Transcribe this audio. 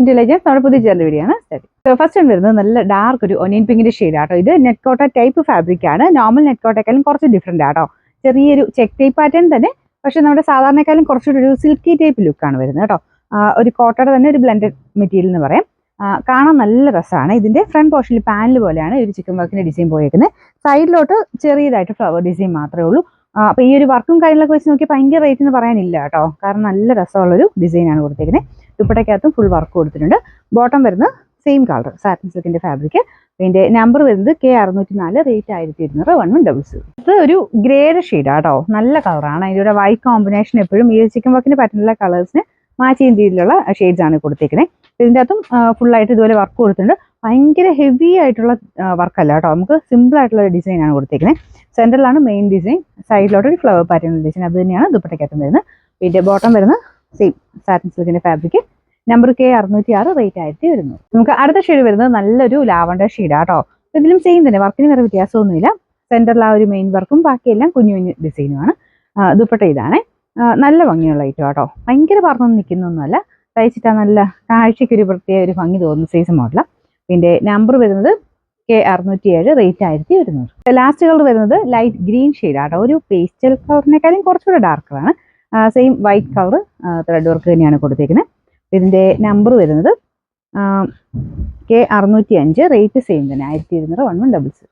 To legends നമ്മുടെ പുതിയ jewellery video ആണ് സ്റ്റാർട്ട്. ഫസ്റ്റ് വരുന്നത് നല്ല ഡാർക്ക് ഒരു ഒനിയൻ പിങ്കിന്റെ ഷെയ്ഡ് ആട്ടോ. ഇത് നെറ്റ് കോട്ട ടൈപ്പ് ഫാബ്രിക് ആണ്. നോർമൽ നെറ്റ് കോട്ടേക്കാളും കുറച്ച് ഡിഫറെന്റ് ആട്ടോ. ചെറിയൊരു ചെക്ക് ടൈപ്പ് പാറ്റേൺ തന്നെ, പക്ഷെ നമ്മുടെ സാധാരണക്കാളും കുറച്ചുകൂടി ഒരു സിൽക്കി ടൈപ്പ് ലുക്കാണ് വരുന്നത് കേട്ടോ. ഒരു കോട്ടയുടെ തന്നെ ഒരു ബ്ലെൻഡഡ് മെറ്റീരിയൽ എന്ന് പറയാം. കാണാൻ നല്ല രസമാണ്. ഇതിന്റെ ഫ്രണ്ട് പോർഷനിൽ പാനൽ പോലെയാണ് ഒരു ചിക്കൻ വർക്കിന്റെ ഡിസൈൻ പോയേക്കുന്നത്. സൈഡിലോട്ട് ചെറിയതായിട്ട് ഫ്ലവർ ഡിസൈൻ മാത്രമേ ഉള്ളൂ. അപ്പൊ ഈ ഒരു വർക്കും കാര്യങ്ങളൊക്കെ വെച്ച് നോക്കി ഭയങ്കര റേറ്റ് എന്ന് പറയാനില്ല കേട്ടോ. കാരണം നല്ല രസമുള്ളൊരു ഡിസൈനാണ് കൊടുത്തേക്കുന്നത്. ദുപ്പട്ടയ്ക്കകത്തും ഫുൾ വർക്ക് കൊടുത്തിട്ടുണ്ട്. ബോട്ടം വരുന്നത് സെയിം കളർ സാറ്റിൻ സിൽക്കിന്റെ ഫാബ്രിക്. ഇതിന്റെ നമ്പർ വരുന്നത് K604, റേറ്റ് 1200, 1100. ഇത് ഒരു ഗ്രേഡ് ഷെയ്ഡ് ആട്ടോ. നല്ല കളറാണ്. അതിൻ്റെ വൈറ്റ് കോമ്പിനേഷൻ എപ്പോഴും ഈ ചിക്കൻ വർക്കിന്റെ പാറ്റേണിലുള്ള കളേഴ്സിന് മാച്ച് ചെയ്യുന്ന രീതിയിലുള്ള ഷെയ്ഡ്സ് ആണ് കൊടുത്തേക്കുന്നത്. ഇതിൻ്റെ അകത്തും ഫുള്ളായിട്ട് ഇതുപോലെ വർക്ക് കൊടുത്തിട്ടുണ്ട്. ഭയങ്കര ഹെവി ആയിട്ടുള്ള വർക്കല്ല കേട്ടോ. നമുക്ക് സിമ്പിൾ ആയിട്ടുള്ള ഒരു ഡിസൈൻ ആണ് കൊടുത്തേക്കുന്നത്. സെൻറ്ററിലാണ് മെയിൻ ഡിസൈൻ, സൈഡിലോട്ട് ഒരു ഫ്ലവർ പാറ്റേൺ ഡിസൈൻ, അത് തന്നെയാണ് ദുപ്പട്ടയ്ക്കകത്തും വരുന്നത്. ഇതിന്റെ ബോട്ടം വരുന്നത് സെയിം സാറ്റിൻ സിൽക്കിന്റെ ഫാബ്രിക്. Number K606, rate 1200. നമുക്ക് അടുത്ത ഷെയ്ഡ് വരുന്നത് നല്ലൊരു ലാവണ്ടർ ഷെയ്ഡാട്ടോ. ഇതിലും സെയിം തന്നെ, വർക്കിന് വേറെ വ്യത്യാസമൊന്നുമില്ല. സെൻറ്ററിൽ ആ ഒരു മെയിൻ വർക്കും ബാക്കിയെല്ലാം കുഞ്ഞു കുഞ്ഞു ഡിസൈനുമാണ്. ദുപ്പട്ട ഇതാണ്. നല്ല ഭംഗിയുള്ള ഐറ്റം കേട്ടോ. ഭയങ്കര പറഞ്ഞൊന്നും നിൽക്കുന്നൊന്നുമല്ല. തയ്ച്ചിട്ടാൽ നല്ല കാഴ്ചയ്ക്ക് ഒരു പ്രത്യേക ഒരു ഭംഗി തോന്നുന്ന സൈസ് മോഡലാണ്. ഇതിന്റെ നമ്പർ വരുന്നത് K607, റേറ്റ് 1200. ലാസ്റ്റ് കളർ വരുന്നത് ലൈറ്റ് ഗ്രീൻ ഷെയ്ഡാട്ടോ. ഒരു പേസ്റ്റൽ കളറിനേക്കാളും കുറച്ചുകൂടെ ഡാർക്കറാണ്. Same white colour thread work തന്നെയാണ് കൊടുത്തേക്കുന്നത്. ഇതിന്റെ നമ്പർ വരുന്നത് K605, റേറ്റ് സെയിം തന്നെ 1200, 1100.